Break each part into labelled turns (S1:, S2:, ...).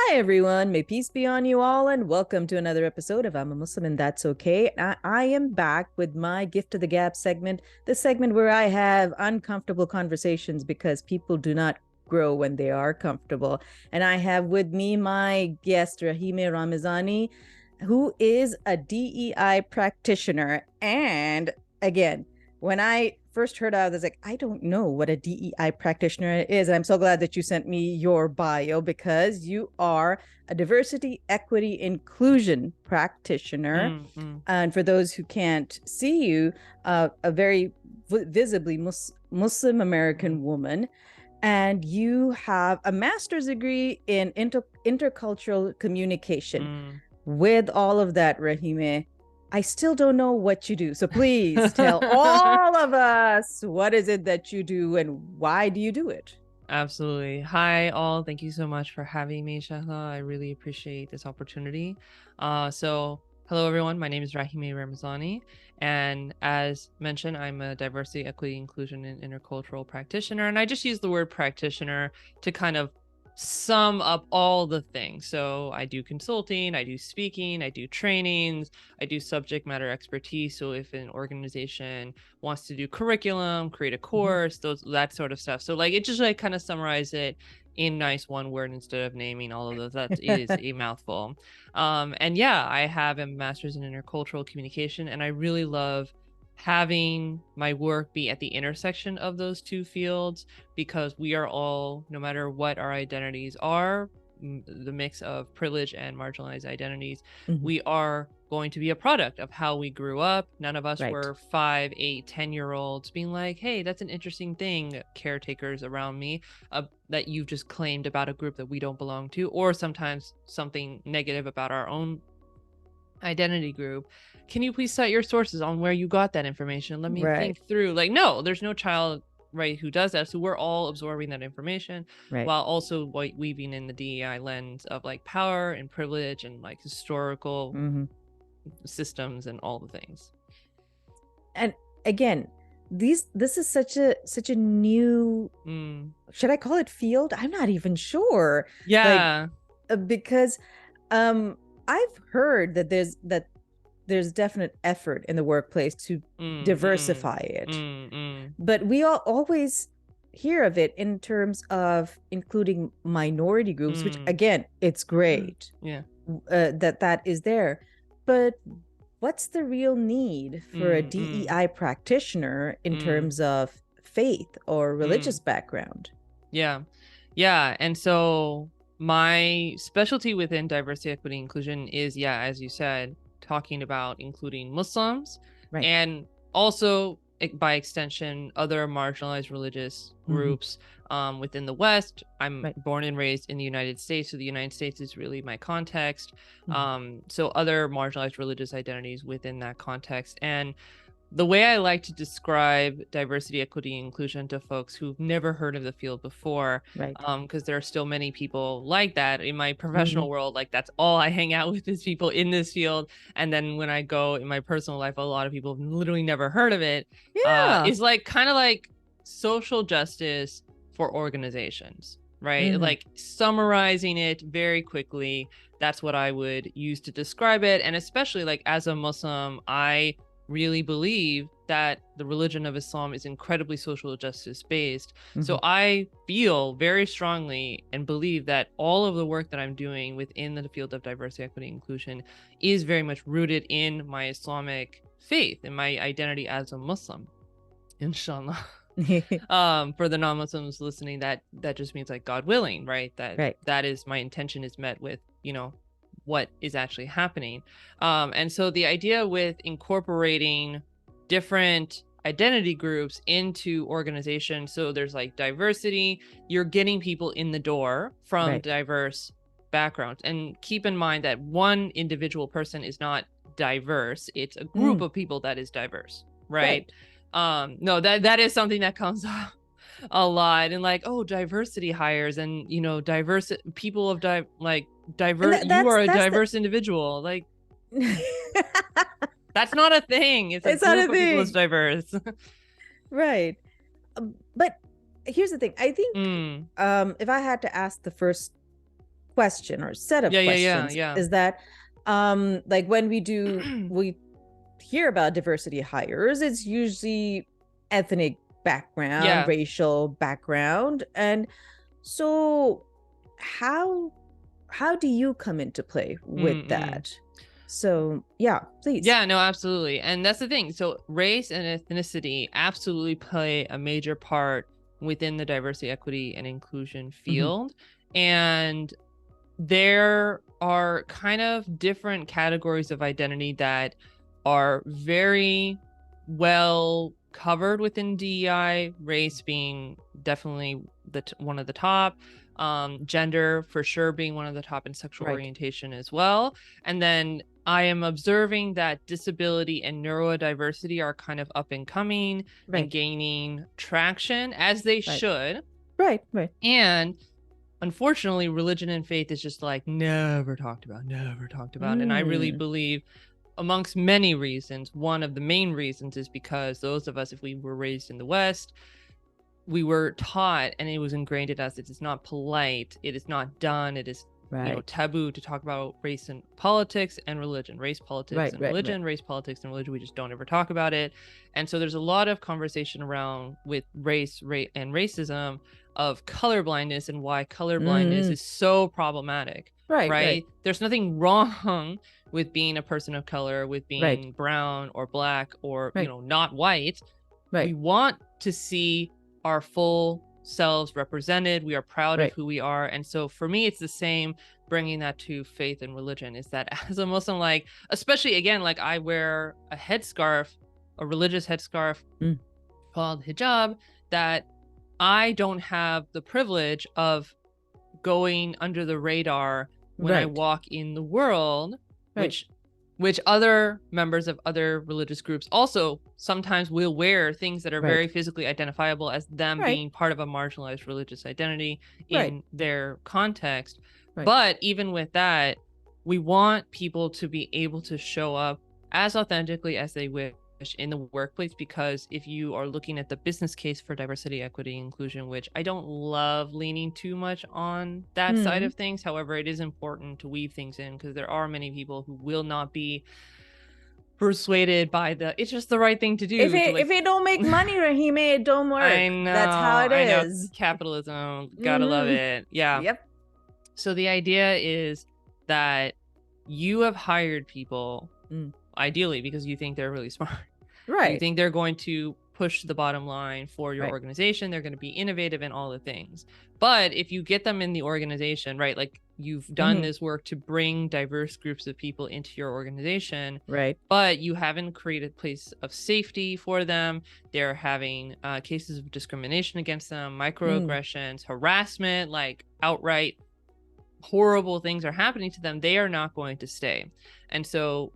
S1: Hi, everyone. May peace be on you all, and welcome to another episode of I'm a Muslim and That's Okay. I am back with my Gift to the Gap segment, the segment where I have uncomfortable conversations because people do not grow when they are comfortable. And I have with me my guest, Rahimeh Ramizany, who is a DEI practitioner. And again, when I first heard of it, I was like, I don't know what a DEI practitioner is. And I'm so glad that you sent me your bio because you are a diversity, equity, inclusion practitioner. And for those who can't see you, a very visibly Muslim American woman. And you have a master's degree in intercultural communication. With all of that, Rahimeh, I still don't know what you do. So please tell all of us, what is it that you do and why do you do it?
S2: Absolutely. Hi, all. Thank you so much for having me, Shahla. I really appreciate this opportunity. Hello, everyone. My name is Rahimeh Ramizany. And as mentioned, I'm a diversity, equity, inclusion, and intercultural practitioner. And I just use the word practitioner to kind of sum up all the things. So I do consulting, I do speaking, I do trainings, I do subject matter expertise. So if an organization wants to do curriculum, create a course, that sort of stuff. So like it just like kind of summarize it in nice one word instead of naming all of those. That is a mouthful. And yeah, I have a master's in intercultural communication, and I really love having my work be at the intersection of those two fields, because we are all, no matter what our identities are, the mix of privilege and marginalized identities, we are going to be a product of how we grew up. None of us were 5, 8, 10-year-olds being like, hey, that's an interesting thing, caretakers around me, that you've just claimed about a group that we don't belong to, or sometimes something negative about our own identity group. Can you please cite your sources on where you got that information? Let me think through. Like, no, there's no child, right, who does that. So we're all absorbing that information while also weaving in the DEI lens of like power and privilege and like historical systems and all the things.
S1: And again, this is such a new, should I call it field? I'm not even sure.
S2: Yeah.
S1: Because I've heard that there's definite effort in the workplace to diversify it. But we all always hear of it in terms of including minority groups, which again, it's great. That is there. But what's the real need for a DEI practitioner in terms of faith or religious background?
S2: Yeah. And so my specialty within diversity, equity, inclusion is, as you said, talking about including Muslims and also by extension other marginalized religious groups within the West. I'm born and raised in the United States, so the United States is really my context. So other marginalized religious identities within that context. And the way I like to describe diversity, equity, inclusion to folks who've never heard of the field before, because there are still many people like that in my professional world. Like that's all I hang out with is people in this field. And then when I go in my personal life, a lot of people have literally never heard of it. It's like kind of like social justice for organizations, right? Like summarizing it very quickly. That's what I would use to describe it. And especially like as a Muslim, I really believe that the religion of Islam is incredibly social justice based. So I feel very strongly and believe that all of the work that I'm doing within the field of diversity, equity, inclusion is very much rooted in my Islamic faith and my identity as a Muslim, inshallah. For the non-Muslims listening, that just means like God willing, right? That is my intention is met with, what is actually happening. And so the idea with incorporating different identity groups into organizations, so there's like diversity, you're getting people in the door from diverse backgrounds. And keep in mind that one individual person is not diverse, it's a group of people that is diverse, right? No, that is something that comes up a lot, and like, oh, diversity hires, and diverse people of diverse, you are a diverse individual, like that's not a thing. It's a group of people that's diverse.
S1: Right. But here's the thing. I think if I had to ask the first question or set of questions is that like when we hear about diversity hires, it's usually ethnic background, racial background. And so how do you come into play with that? So yeah, please.
S2: Yeah, no, absolutely. And that's the thing. So race and ethnicity absolutely play a major part within the diversity, equity, and inclusion field. And there are kind of different categories of identity that are very well covered within DEI, race being definitely one of the top, gender for sure being one of the top, and sexual orientation as well. And then I am observing that disability and neurodiversity are kind of up and coming and gaining traction, as they should.
S1: Right.
S2: And unfortunately, religion and faith is just like never talked about. And I really believe, amongst many reasons, one of the main reasons is because those of us, if we were raised in the West, we were taught, and it was ingrained in us, it is not polite, it is not done, it is taboo to talk about race and politics and religion, race politics and religion, race politics and religion. We just don't ever talk about it. And so there's a lot of conversation around with race and racism of colorblindness and why colorblindness is so problematic. Right. There's nothing wrong with being a person of color, with being brown or black or not white. We want to see our full selves represented. We are proud of who we are. And so for me, it's the same, bringing that to faith and religion, is that as a Muslim, like, especially again, like I wear a headscarf, a religious headscarf called hijab, that I don't have the privilege of going under the radar when I walk in the world, which other members of other religious groups also sometimes will wear things that are very physically identifiable as them being part of a marginalized religious identity in their context. But even with that, we want people to be able to show up as authentically as they wish in the workplace, because if you are looking at the business case for diversity, equity, inclusion, which I don't love leaning too much on that side of things, however, it is important to weave things in, because there are many people who will not be persuaded by it's just the right thing to do.
S1: If it don't make money, Rahimeh, it don't work.
S2: I know,
S1: that's how it is.
S2: Capitalism, gotta love it.
S1: Yep.
S2: So the idea is that you have hired people ideally because you think they're really smart. You think they're going to push the bottom line for your organization. They're going to be innovative in all the things. But if you get them in the organization, like you've done this work to bring diverse groups of people into your organization, but you haven't created a place of safety for them. They're having cases of discrimination against them, microaggressions, harassment, like outright horrible things are happening to them. They are not going to stay. And so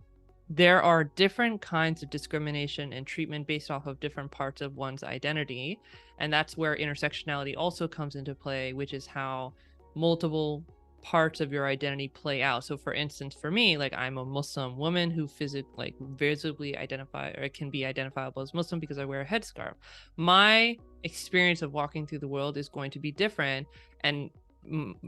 S2: there are different kinds of discrimination and treatment based off of different parts of one's identity. And that's where intersectionality also comes into play, which is how multiple parts of your identity play out. So for instance, for me, like I'm a Muslim woman who visibly identify or can be identifiable as Muslim because I wear a headscarf. My experience of walking through the world is going to be different. And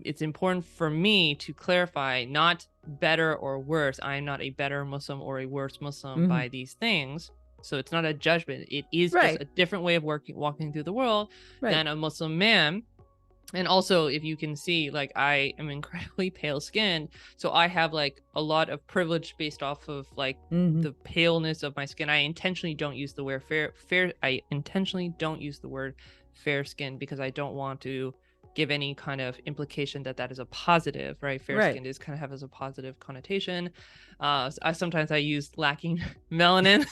S2: it's important for me to clarify, not better or worse. I am not a better Muslim or a worse Muslim by these things. So it's not a judgment. It is just a different way of walking through the world than a Muslim man. And also, if you can see, like I am incredibly pale skinned. So I have like a lot of privilege based off of like the paleness of my skin. I intentionally don't use the word fair. I intentionally don't use the word fair skin because I don't want to give any kind of implication that is a positive, right? Fair skinned is kind of have as a positive connotation. Sometimes I use lacking melanin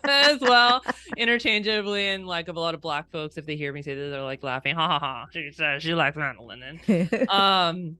S2: as well, interchangeably. And like of a lot of Black folks, if they hear me say this, they're like laughing, ha ha ha. She says she lacks melanin,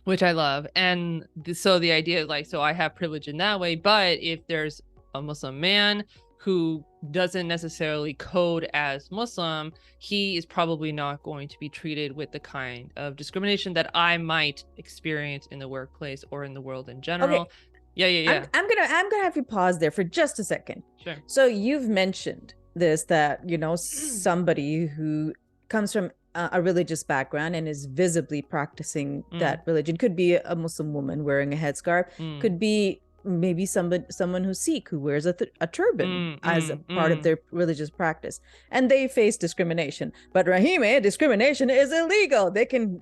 S2: which I love. And so the idea is like, so I have privilege in that way. But if there's a Muslim man who doesn't necessarily code as Muslim, he is probably not going to be treated with the kind of discrimination that I might experience in the workplace or in the world in general.
S1: Okay.
S2: Yeah.
S1: I'm gonna have you pause there for just a second.
S2: Sure.
S1: So you've mentioned this, that somebody who comes from a religious background and is visibly practicing that religion. Could be a Muslim woman wearing a headscarf, could be maybe someone who's Sikh who wears a turban as a part of their religious practice, and they face discrimination. But Rahimeh, discrimination is illegal. They can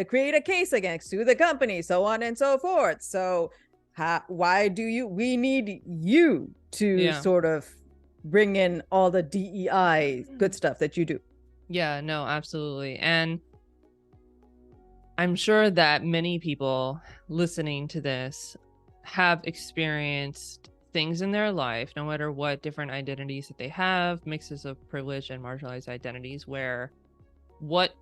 S1: create a case against, sue the company, so on and so forth. So why do we need you to sort of bring in all the DEI good stuff that you do?
S2: Yeah, no, absolutely. And I'm sure that many people listening to this have experienced things in their life, no matter what different identities that they have, mixes of privileged and marginalized identities, where what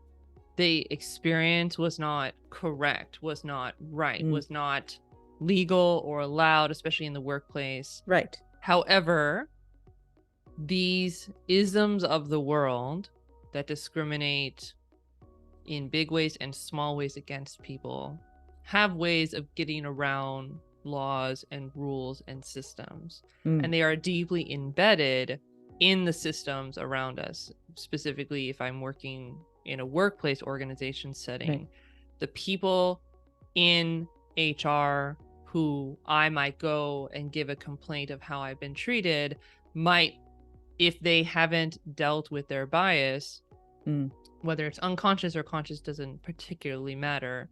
S2: they experienced was not correct, was not right, was not legal or allowed, especially in the workplace.
S1: Right.
S2: However, these isms of the world that discriminate in big ways and small ways against people have ways of getting around laws and rules and systems. And they are deeply embedded in the systems around us. Specifically, if I'm working in a workplace organization setting, the people in HR who I might go and give a complaint of how I've been treated might, if they haven't dealt with their bias, whether it's unconscious or conscious doesn't particularly matter.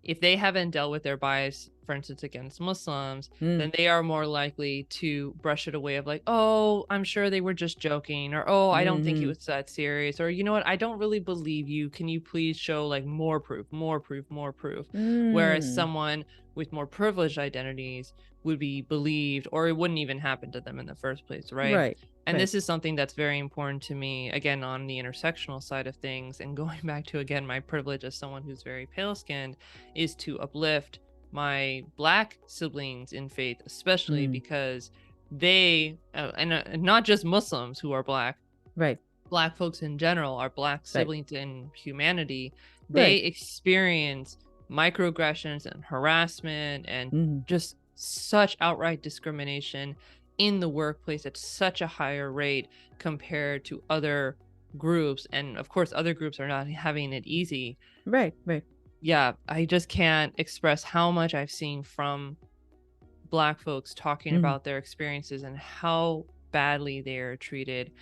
S2: If they haven't dealt with their bias, for instance, against Muslims, then they are more likely to brush it away of like, oh, I'm sure they were just joking, or, oh, I don't think it was that serious, or, you know what, I don't really believe you. Can you please show like more proof? Whereas someone with more privileged identities would be believed, or it wouldn't even happen to them in the first place, right? And this is something that's very important to me, again, on the intersectional side of things, and going back to, again, my privilege as someone who's very pale-skinned, is to uplift my Black siblings in faith, especially because they, and not just Muslims who are Black, Black folks in general are Black siblings in humanity. They experience microaggressions and harassment and just such outright discrimination in the workplace at such a higher rate compared to other groups. And of course, other groups are not having it easy.
S1: Right.
S2: Yeah, I just can't express how much I've seen from Black folks talking about their experiences and how badly they're treated.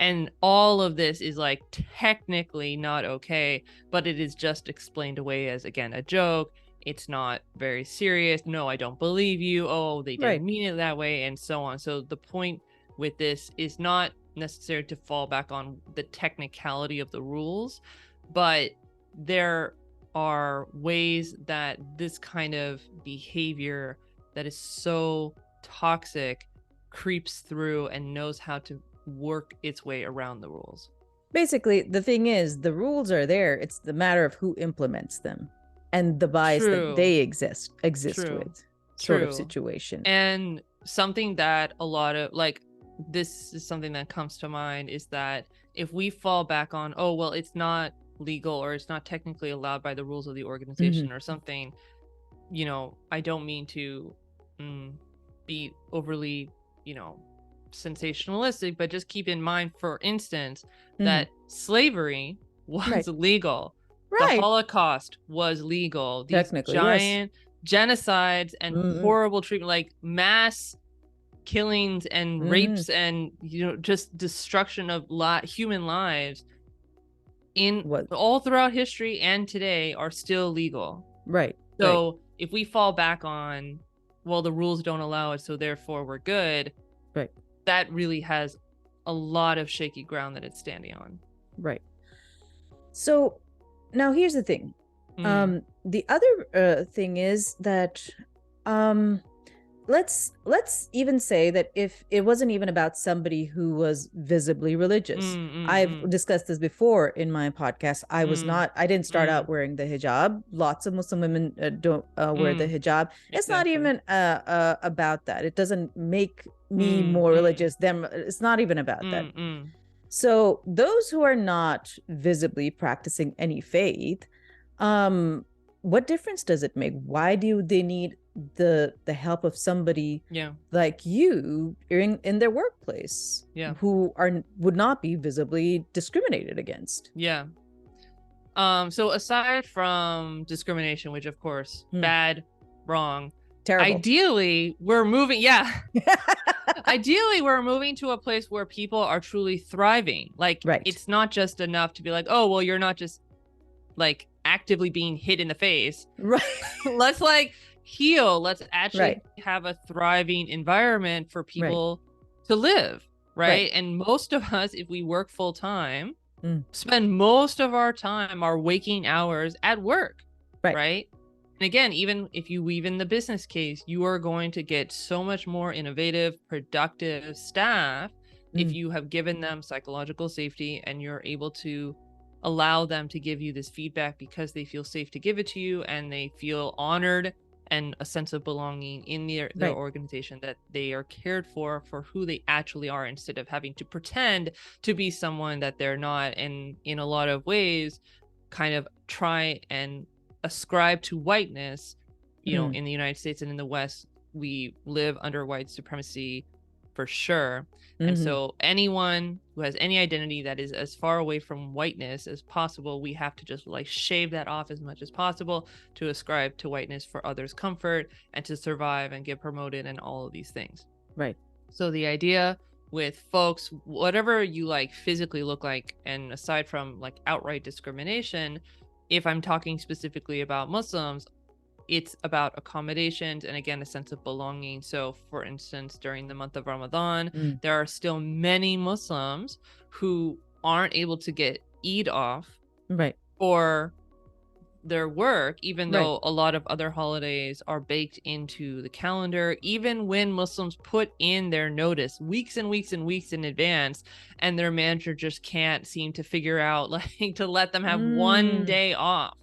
S2: And all of this is like technically not okay, but it is just explained away as, again, a joke. It's not very serious. No, I don't believe you. Oh, they didn't mean it that way, and so on. So the point with this is not necessary to fall back on the technicality of the rules, but there are ways that this kind of behavior that is so toxic creeps through and knows how to work its way around the rules.
S1: Basically, the thing is, the rules are there. It's the matter of who implements them and the bias that they exist with, sort of situation.
S2: And something that a lot of, like, this is something that comes to mind, is that if we fall back on, oh, well, it's not legal or it's not technically allowed by the rules of the organization or something, you know, I don't mean to be overly, you know, sensationalistic, but just keep in mind, for instance, that slavery was legal. The Holocaust was legal. These giant genocides and horrible treatment, like mass killings and rapes and, you know, just destruction of human lives all throughout history and today are still legal. So if we fall back on, well, the rules don't allow it, so therefore we're good, that really has a lot of shaky ground that it's standing on.
S1: So now here's the thing. The other thing is that let's even say that if it wasn't even about somebody who was visibly religious. I've discussed this before in my podcast. I didn't start out wearing the hijab. Lots of Muslim women don't wear the hijab. It's not even about that. It doesn't make me more religious than, it's not even about that. So those who are not visibly practicing any faith, what difference does it make? Why do they need the help of somebody like you in their workplace who would not be visibly discriminated against.
S2: So aside from discrimination, which of course bad, wrong,
S1: terrible,
S2: ideally we're moving ideally we're moving to a place where people are truly thriving. Like it's not just enough to be like, oh well, you're not just like actively being hit in the face, let's like heal, let's actually have a thriving environment for people to live, and most of us, if we work full time, spend most of our time, our waking hours at work, right? And again, even if you weave in the business case, you are going to get so much more innovative, productive staff if you have given them psychological safety and you're able to allow them to give you this feedback because they feel safe to give it to you and they feel honored and a sense of belonging in their organization, that they are cared for who they actually are, instead of having to pretend to be someone that they're not. And in a lot of ways kind of try and ascribe to whiteness. You know, in the United States and in the West, we live under white supremacy for sure. And so anyone who has any identity that is as far away from whiteness as possible, we have to just like shave that off as much as possible to ascribe to whiteness for others' comfort and to survive and get promoted and all of these things. So the idea with folks, whatever you like physically look like, and aside from like outright discrimination, if I'm talking specifically about Muslims, it's about accommodations and again, a sense of belonging. So for instance, during the month of Ramadan, there are still many Muslims who aren't able to get Eid off for their work, even though a lot of other holidays are baked into the calendar, even when Muslims put in their notice weeks and weeks and weeks in advance, and their manager just can't seem to figure out like to let them have one day off.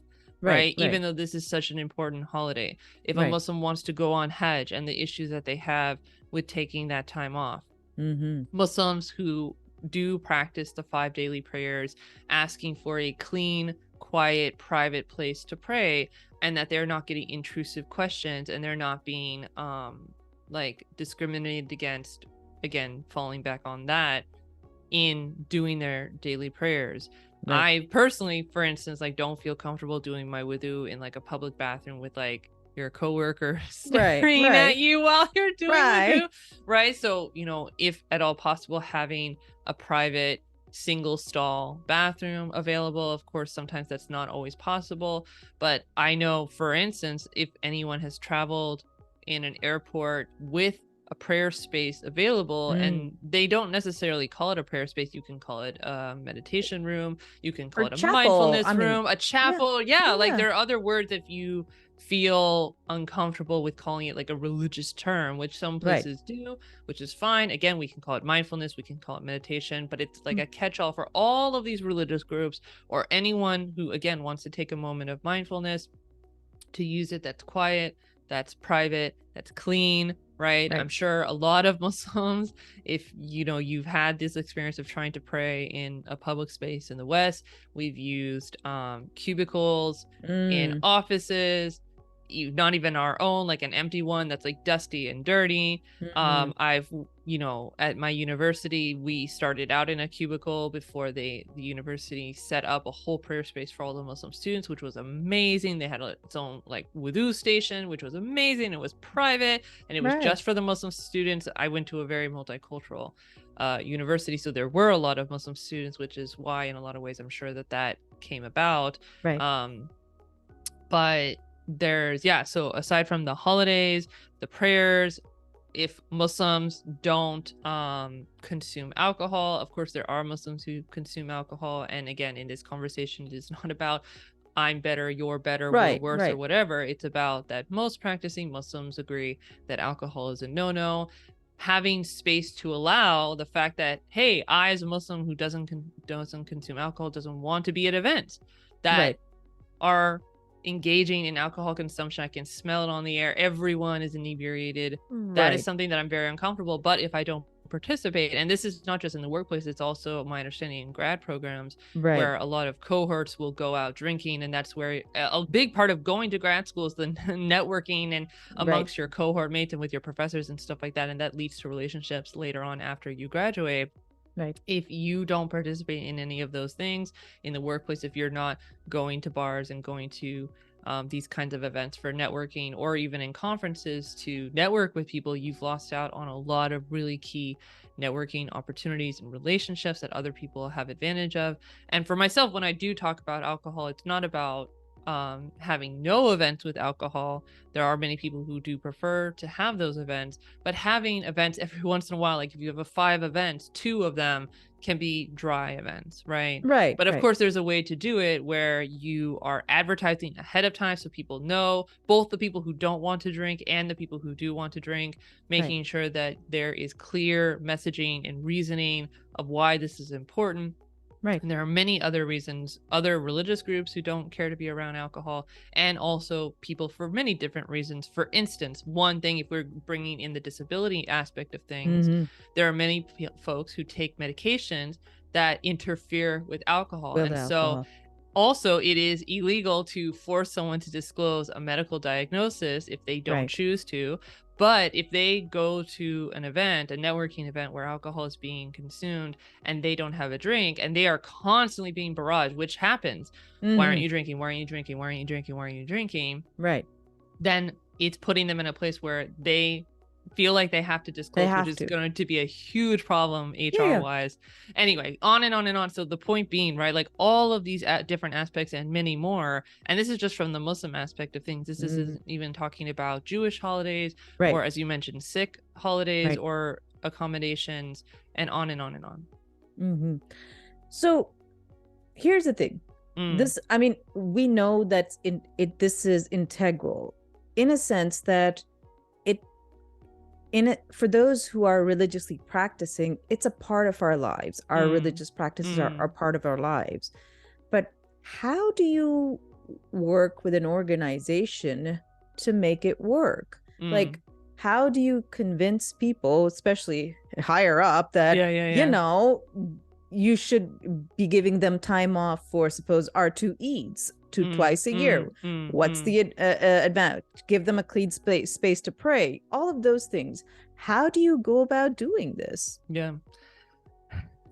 S2: Even though this is such an important holiday. If a Muslim wants to go on Hajj and the issues that they have with taking that time off, Muslims who do practice the 5 daily prayers, asking for a clean, quiet, private place to pray, and that they're not getting intrusive questions and they're not being like discriminated against, again falling back on that, in doing their daily prayers. I personally, for instance, like don't feel comfortable doing my wudu in like a public bathroom with like your coworker staring at you while you're doing wudu, so you know, if at all possible, having a private single stall bathroom available. Of course, sometimes that's not always possible, but I know, for instance, if anyone has traveled in an airport with a prayer space available, and they don't necessarily call it a prayer space, you can call it a meditation room, you can call it a mindfulness room, a chapel, like there are other words if you feel uncomfortable with calling it like a religious term, which some places do, which is fine. Again, we can call it mindfulness, we can call it meditation, but it's like a catch-all for all of these religious groups, or anyone who again wants to take a moment of mindfulness to use it, that's quiet, that's private, that's clean. I'm sure a lot of Muslims, if you know you've had this experience of trying to pray in a public space in the West, we've used cubicles in offices, not even our own, like an empty one that's like dusty and dirty. I've, you know, at my university, we started out in a cubicle before the university set up a whole prayer space for all the Muslim students, which was amazing. They had its own like wudu station, which was amazing. It was private and it was just for the Muslim students. I went to a very multicultural university, so there were a lot of Muslim students, which is why in a lot of ways I'm sure that came about. But there's so aside from the holidays, the prayers, if Muslims don't consume alcohol, of course there are Muslims who consume alcohol, and again, in this conversation, it is not about I'm better, you're better, we're worse, or whatever. It's about that most practicing Muslims agree that alcohol is a no-no. Having space to allow the fact that, hey, I as a Muslim who doesn't consume alcohol, doesn't want to be at events that are engaging in alcohol consumption, I can smell it on the air, everyone is inebriated, that is something that I'm very uncomfortable. But if I don't participate. And this is not just in the workplace, it's also my understanding in grad programs,
S1: Right.
S2: where a lot of cohorts will go out drinking, and that's where a big part of going to grad school is the networking and amongst your cohort mates and with your professors and stuff like that, and that leads to relationships later on after you graduate.
S1: Right.
S2: If you don't participate in any of those things in the workplace, if you're not going to bars and going to these kinds of events for networking, or even in conferences to network with people, you've lost out on a lot of really key networking opportunities and relationships that other people have advantage of. And for myself, when I do talk about alcohol, it's not about having no events with alcohol. There are many people who do prefer to have those events, but having events every once in a while, like if you have 5 events, 2 of them can be dry events, right?
S1: Right.
S2: But of course, there's a way to do it where you are advertising ahead of time so people know, both the people who don't want to drink and the people who do want to drink, making sure that there is clear messaging and reasoning of why this is important.
S1: Right.
S2: And there are many other reasons, other religious groups who don't care to be around alcohol, and also people for many different reasons. For instance, one thing, if we're bringing in the disability aspect of things, there are many folks who take medications that interfere with alcohol. So also, it is illegal to force someone to disclose a medical diagnosis if they don't choose to. But if they go to an event, a networking event where alcohol is being consumed and they don't have a drink, and they are constantly being barraged, which happens. Why aren't you drinking? Why aren't you drinking? Why aren't you drinking? Why aren't you drinking?
S1: Right.
S2: Then it's putting them in a place where they feel like they have to disclose, which is going to be a huge problem HR wise. Anyway, on and on and on. So the point being, right, like all of these different aspects and many more, and this is just from the Muslim aspect of things. This isn't even talking about Jewish holidays, or as you mentioned, Sikh holidays or accommodations, and on and on and on.
S1: So here's the thing. This, I mean, we know that this is integral in a sense that for those who are religiously practicing, it's a part of our lives. Our religious practices are part of our lives. But how do you work with an organization to make it work? Like, how do you convince people, especially higher up, that, you know, you should be giving them time off for, suppose, R2 Eids twice a year? What's the advantage? Give them a clean space to pray. All of those things. How do you go about doing this?
S2: Yeah,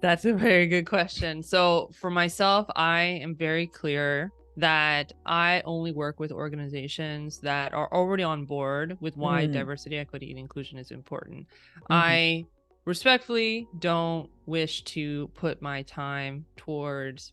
S2: that's a very good question. So for myself, I am very clear that I only work with organizations that are already on board with why diversity, equity, and inclusion is important. I respectfully don't wish to put my time towards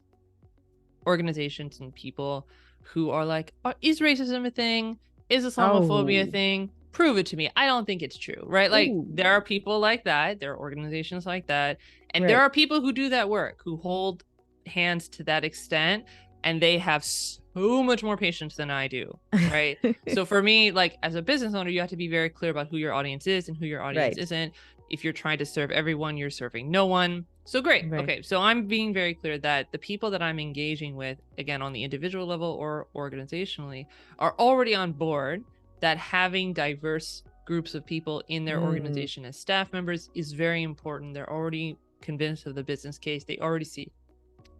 S2: organizations and people who are like, is racism a thing? Is Islamophobia a thing? Prove it to me. I don't think it's true, right? Like, there are people like that. There are organizations like that. And there are people who do that work, who hold hands to that extent. And they have so much more patience than I do, right? So for me, like, as a business owner, you have to be very clear about who your audience is and who your audience isn't. If you're trying to serve everyone, you're serving no one. So great. Okay. So I'm being very clear that the people that I'm engaging with, again, on the individual level or organizationally, are already on board that having diverse groups of people in their organization as staff members is very important. They're already convinced of the business case. They already see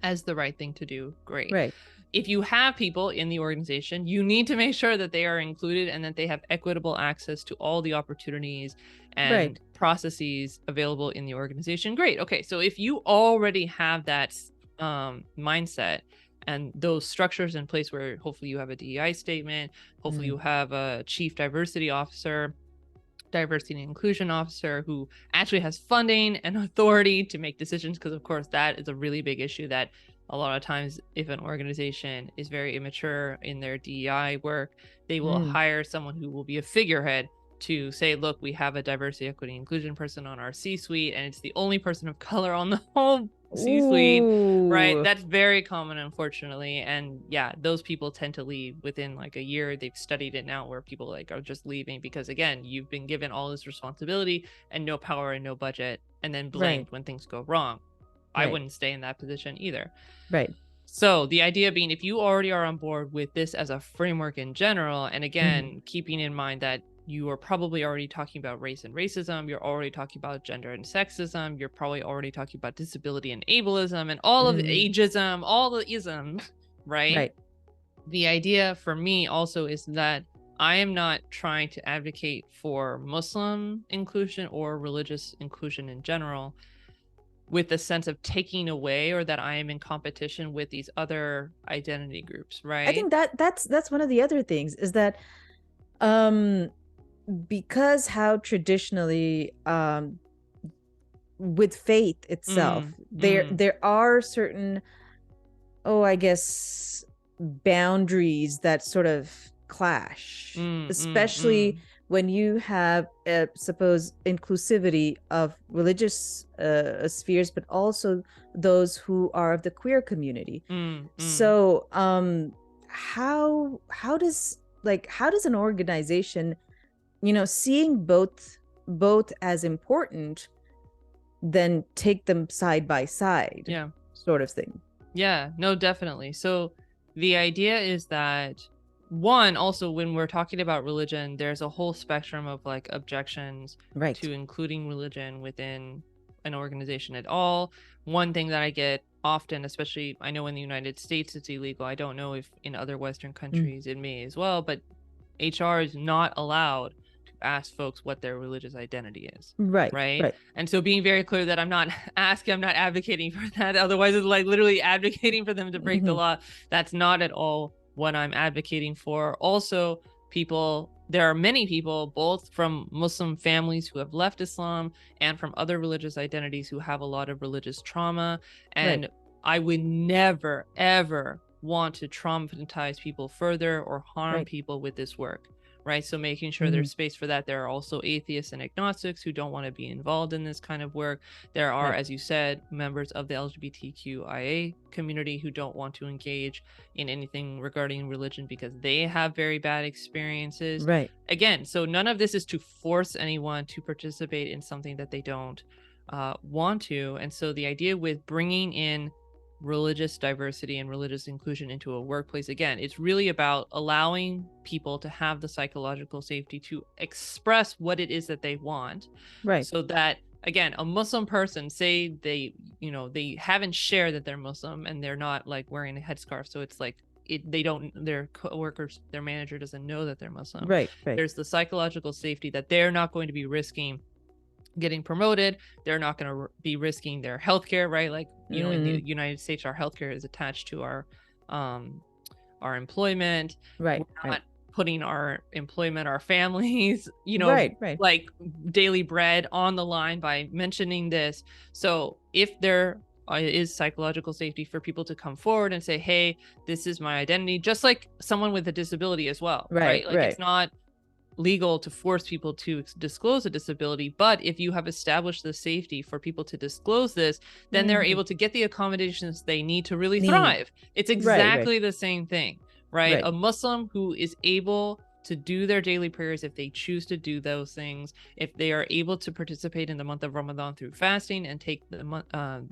S2: as the right thing to do. Great. If you have people in the organization, you need to make sure that they are included and that they have equitable access to all the opportunities and processes available in the organization. Great. Okay. So if you already have that mindset and those structures in place, where hopefully you have a DEI statement, hopefully you have a chief diversity officer, diversity and inclusion officer who actually has funding and authority to make decisions, because of course that is a really big issue, that a lot of times if an organization is very immature in their DEI work, they will hire someone who will be a figurehead to say, look, we have a diversity, equity, inclusion person on our C-suite, and it's the only person of color on the whole C-suite, right? That's very common, unfortunately. And yeah, those people tend to leave within like a year. They've studied it now, where people like are just leaving because, again, you've been given all this responsibility and no power and no budget, and then blamed when things go wrong. I wouldn't stay in that position either. So the idea being, if you already are on board with this as a framework in general, and again, keeping in mind that you are probably already talking about race and racism. You're already talking about gender and sexism. You're probably already talking about disability and ableism and all of ageism, all the isms, right? The idea for me also is that I am not trying to advocate for Muslim inclusion or religious inclusion in general with the sense of taking away, or that I am in competition with these other identity groups, right?
S1: I think that's one of the other things, is that because how traditionally with faith itself, there are certain, I guess, boundaries that sort of clash, especially when you have suppose inclusivity of religious spheres, but also those who are of the queer community. So how does an organization, seeing both as important, then take them side by side, sort of thing?
S2: Yeah, no, definitely. So the idea is that, one, also when we're talking about religion, there's a whole spectrum of like objections to including religion within an organization at all. One thing that I get often, especially I know in the United States it's illegal. I don't know if in other Western countries it may as well, but HR is not allowed to ask folks what their religious identity is. Right. And so being very clear that I'm not advocating for that. Otherwise it's like literally advocating for them to break the law. That's not at all what I'm advocating for. Also, there are many people, both from Muslim families who have left Islam and from other religious identities, who have a lot of religious trauma. And I would never, ever want to traumatize people further or harm people with this work. Right. So making sure there's space for that. There are also atheists and agnostics who don't want to be involved in this kind of work. There are, as you said, members of the LGBTQIA community who don't want to engage in anything regarding religion because they have very bad experiences. Again, so none of this is to force anyone to participate in something that they don't want to. And so the idea with bringing in religious diversity and religious inclusion into a workplace, again, it's really about allowing people to have the psychological safety to express what it is that they want, so that, again, a Muslim person, say they haven't shared that they're Muslim and they're not like wearing a headscarf, so it's like their coworkers, their manager doesn't know that they're Muslim. There's the psychological safety that they're not going to be risking getting promoted. They're not going to be risking their healthcare, right? Like, in the United States, our healthcare is attached to our employment. We're not putting our employment, our families, like daily bread on the line by mentioning this. So if there is psychological safety for people to come forward and say, hey, this is my identity, just like someone with a disability as well, right? It's not legal to force people to disclose a disability, but if you have established the safety for people to disclose this, then they're able to get the accommodations they need to really thrive. It's exactly the same thing, right? A Muslim who is able to do their daily prayers, if they choose to do those things, if they are able to participate in the month of Ramadan through fasting and take the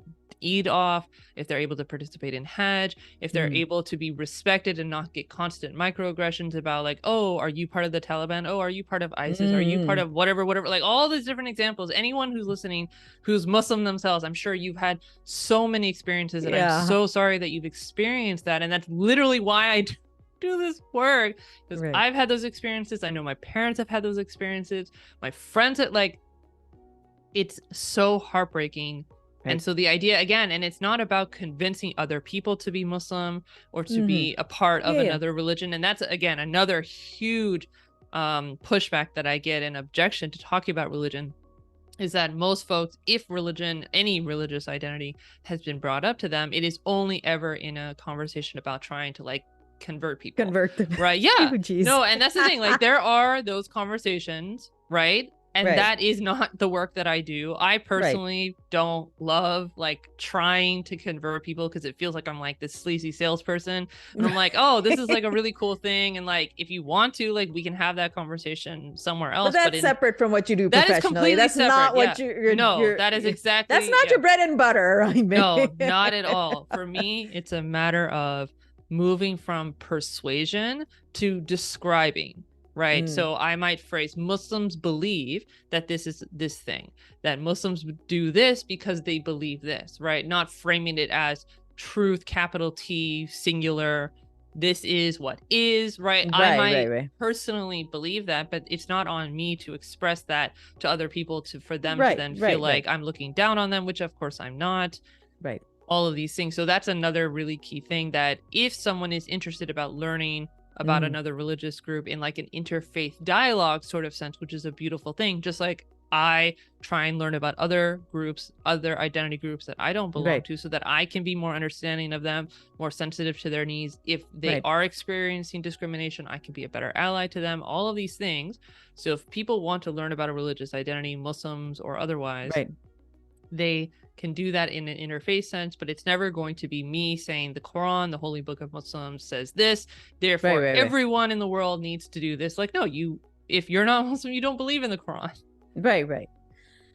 S2: Eid off, if they're able to participate in Hajj, if they're able to be respected and not get constant microaggressions about like, oh, are you part of the Taliban? Oh, are you part of ISIS? Are you part of whatever, like all these different examples. Anyone who's listening who's Muslim themselves, I'm sure you've had so many experiences, and I'm so sorry that you've experienced that. And that's literally why I do this work, because I've had those experiences. I know my parents have had those experiences. My friends it's so heartbreaking. And so the idea, again, and it's not about convincing other people to be Muslim or to be a part of another religion. And that's, again, another huge pushback that I get, an objection to talking about religion, is that most folks, if religion, any religious identity has been brought up to them, it is only ever in a conversation about trying to like convert them. Right. Yeah. No, and that's the thing. Like, there are those conversations, right? And that is not the work that I do. I personally don't love like trying to convert people, because it feels like I'm like this sleazy salesperson. And I'm like, oh, this is like a really cool thing. And like, if you want to, like, we can have that conversation somewhere else.
S1: But that's separate from what you do professionally. That is completely that's separate. Not what you're
S2: that is exactly.
S1: That's not your bread and butter. I mean.
S2: No, not at all. For me, it's a matter of moving from persuasion to describing. right? So I might phrase Muslims believe that this is this thing, that Muslims do this because they believe this, right? Not framing it as truth, capital T, singular. This is what is, right? I might personally believe that, but it's not on me to express that to other people for them to then feel like I'm looking down on them, which of course I'm not.
S1: Right.
S2: All of these things. So that's another really key thing, that if someone is interested about learning about another religious group in like an interfaith dialogue sort of sense, which is a beautiful thing, just like I try and learn about other groups, other identity groups that I don't belong to, so that I can be more understanding of them, more sensitive to their needs. If they are experiencing discrimination, I can be a better ally to them, all of these things. So if people want to learn about a religious identity, Muslims or otherwise, they can do that in an interfaith sense, but it's never going to be me saying the Quran, the holy book of Muslims, says this, therefore everyone in the world needs to do this. Like, no, if you're not Muslim, you don't believe in the Quran.
S1: Right.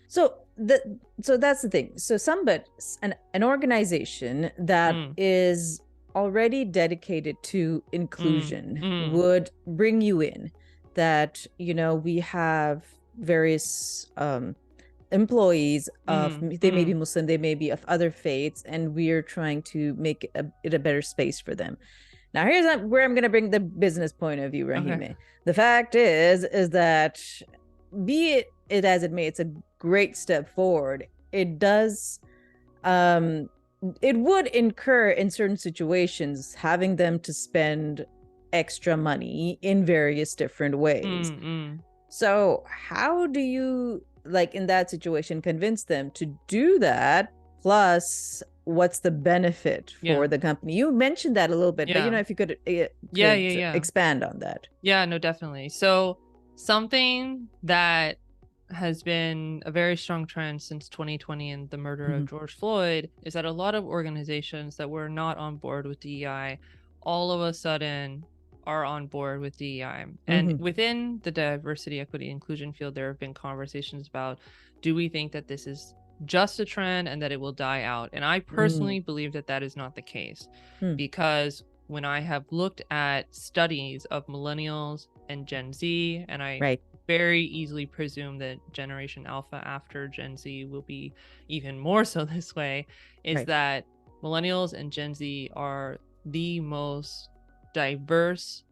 S1: So that's the thing. So an organization that is already dedicated to inclusion would bring you in, that, you know, we have various employees of, they may be Muslim, they may be of other faiths, and we're trying to make it a better space for them. Now, here's where I'm going to bring the business point of view, Rahimeh. The fact is that, be it as it may, it's a great step forward. It does, it would incur in certain situations having them to spend extra money in various different ways. So how do you, like in that situation, convince them to do that? Plus, what's the benefit for the company? You mentioned that a little bit, but you know, if you could expand on that.
S2: Yeah, no, definitely. So something that has been a very strong trend since 2020 and the murder of George Floyd is that a lot of organizations that were not on board with DEI all of a sudden are on board with DEI. And within the diversity, equity, inclusion field, there have been conversations about, do we think that this is just a trend and that it will die out? And I personally believe that that is not the case, because when I have looked at studies of millennials and Gen Z, and I very easily presume that Generation Alpha after Gen Z will be even more so this way, is that millennials and Gen Z are the most diverse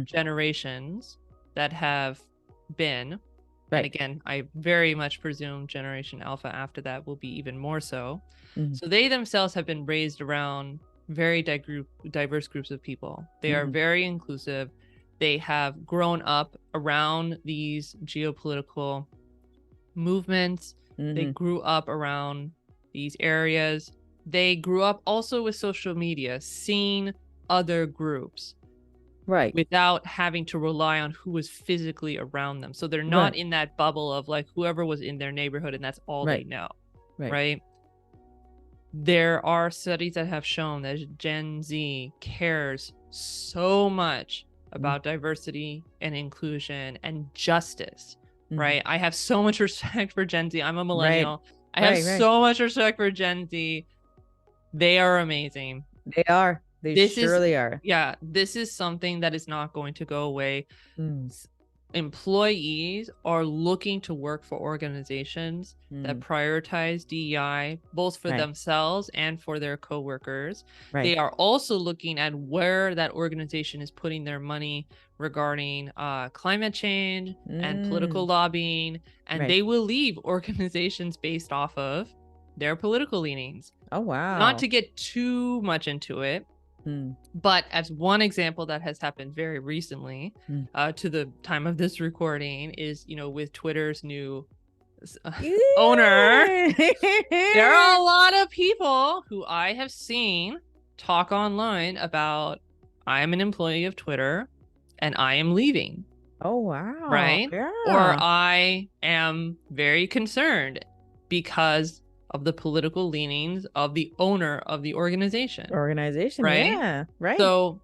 S2: generations that have been. And again, I very much presume Generation Alpha after that will be even more so. So they themselves have been raised around very diverse groups of people. They are very inclusive. They have grown up around these geopolitical movements. They grew up around these areas. They grew up also with social media, seeing other groups without having to rely on who was physically around them. So they're not in that bubble of like whoever was in their neighborhood and that's all they know, right? There are studies that have shown that Gen Z cares so much about diversity and inclusion and justice, right? I have so much respect for Gen Z. I'm a millennial. I have so much respect for Gen Z. They are amazing.
S1: They are. They surely are.
S2: Yeah, this is something that is not going to go away. Employees are looking to work for organizations that prioritize DEI, both for themselves and for their coworkers. They are also looking at where that organization is putting their money regarding climate change and political lobbying, and they will leave organizations based off of their political leanings.
S1: Oh, wow.
S2: Not to get too much into it, but as one example that has happened very recently, to the time of this recording, is, you know, with Twitter's new owner, there are a lot of people who I have seen talk online about, I am an employee of Twitter and I am leaving.
S1: Oh, wow.
S2: Right?
S1: Yeah.
S2: Or I am very concerned because of the political leanings of the owner of the organization.
S1: Right? Yeah, right.
S2: So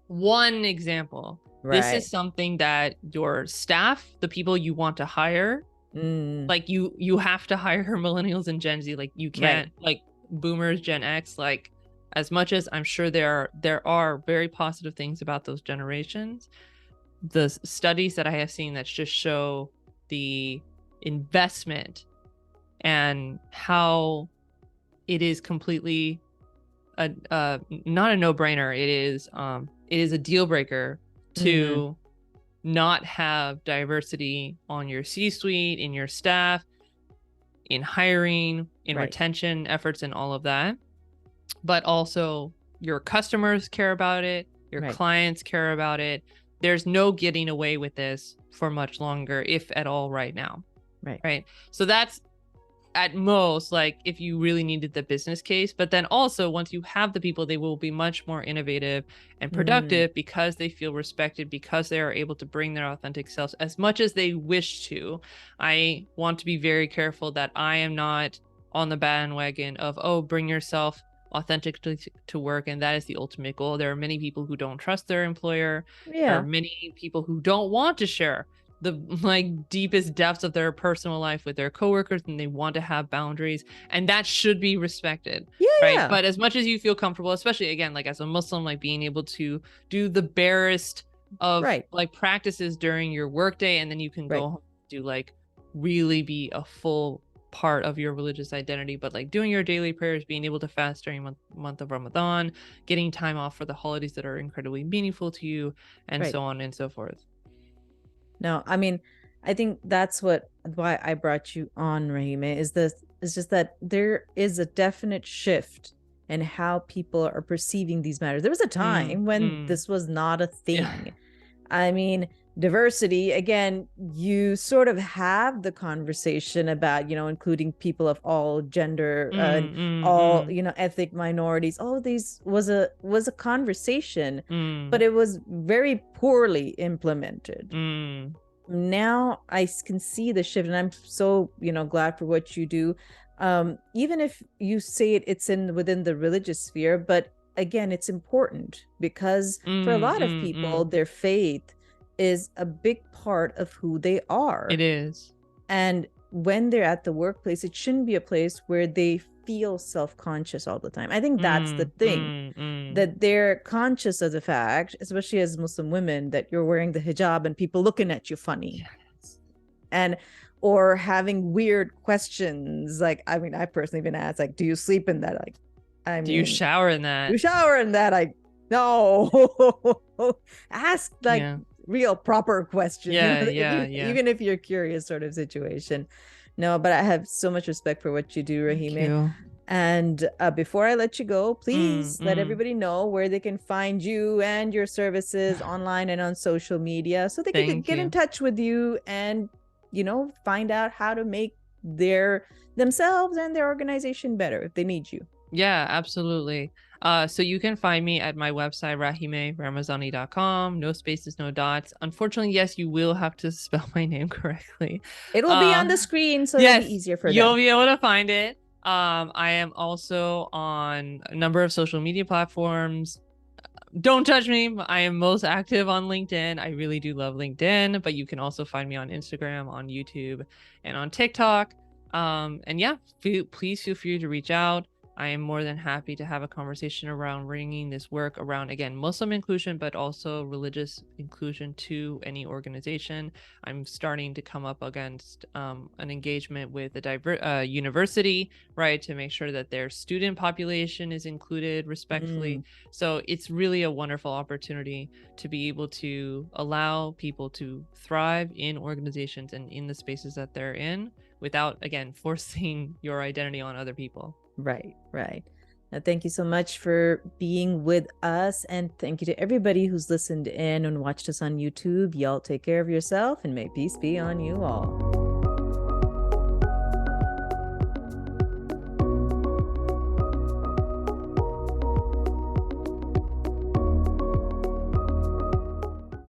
S2: one example, this is something that your staff, the people you want to hire, like you have to hire millennials and Gen Z. Like you can't, like boomers, Gen X, like as much as I'm sure there are very positive things about those generations, the studies that I have seen that just show the investment and how it is completely not a no-brainer. It is a deal breaker to not have diversity on your C-suite, in your staff, in hiring, in retention efforts, and all of that. But also your customers care about it, your clients care about it. There's no getting away with this for much longer, if at all, right now. Right. So that's at most, like, if you really needed the business case. But then also, once you have the people, they will be much more innovative and productive because they feel respected, because they are able to bring their authentic selves as much as they wish to. I want to be very careful that I am not on the bandwagon of, oh, bring yourself authentically to work, and that is the ultimate goal. There are many people who don't trust their employer. There are many people who don't want to share the like deepest depths of their personal life with their coworkers, and they want to have boundaries, and that should be respected. But as much as you feel comfortable, especially again, like as a Muslim, like being able to do the barest of like practices during your workday, and then you can go home and do like really be a full part of your religious identity, but like doing your daily prayers, being able to fast during month of Ramadan, getting time off for the holidays that are incredibly meaningful to you, and so on and so forth.
S1: No, I mean, I think that's why I brought you on, Rahimeh, is just that there is a definite shift in how people are perceiving these matters. There was a time when this was not a thing. I mean, diversity, again, you sort of have the conversation about, you know, including people of all gender and all, you know, ethnic minorities. All of these was a conversation, but it was very poorly implemented. Now I can see the shift, and I'm so, you know, glad for what you do. Even if you say it's within the religious sphere, but again, it's important because for a lot of people, their faith is a big part of who they are.
S2: It is.
S1: And when they're at the workplace, it shouldn't be a place where they feel self-conscious all the time. I think that's the thing, that they're conscious of the fact, especially as Muslim women, that you're wearing the hijab and people looking at you funny. And or having weird questions. Like, I mean, I personally been asked, like, do you sleep in that? Like, I mean,
S2: do you shower in that?
S1: Do you shower in that? Like, no. Ask like real proper questions. Even if you're curious, sort of situation. No, but I have so much respect for what you do, Rahimeh. And before I let you go, please let everybody know where they can find you and your services online and on social media, so they can get in touch with you and, you know, find out how to make themselves and their organization better if they need you.
S2: Yeah, absolutely. So you can find me at my website, rahimehramizany.com. No spaces, no dots. Unfortunately, yes, you will have to spell my name correctly.
S1: It'll be on the screen, so it'll be easier for them.
S2: You'll be able to find it. I am also on a number of social media platforms. Don't judge me. I am most active on LinkedIn. I really do love LinkedIn, but you can also find me on Instagram, on YouTube, and on TikTok. And yeah, please feel free to reach out. I am more than happy to have a conversation around bringing this work around, again, Muslim inclusion, but also religious inclusion to any organization. I'm starting to come up against an engagement with a university, right, to make sure that their student population is included respectfully. So it's really a wonderful opportunity to be able to allow people to thrive in organizations and in the spaces that they're in without, again, forcing your identity on other people.
S1: Right. Now, thank you so much for being with us, and thank you to everybody who's listened in and watched us on YouTube. Y'all take care of yourself, and may peace be on you all.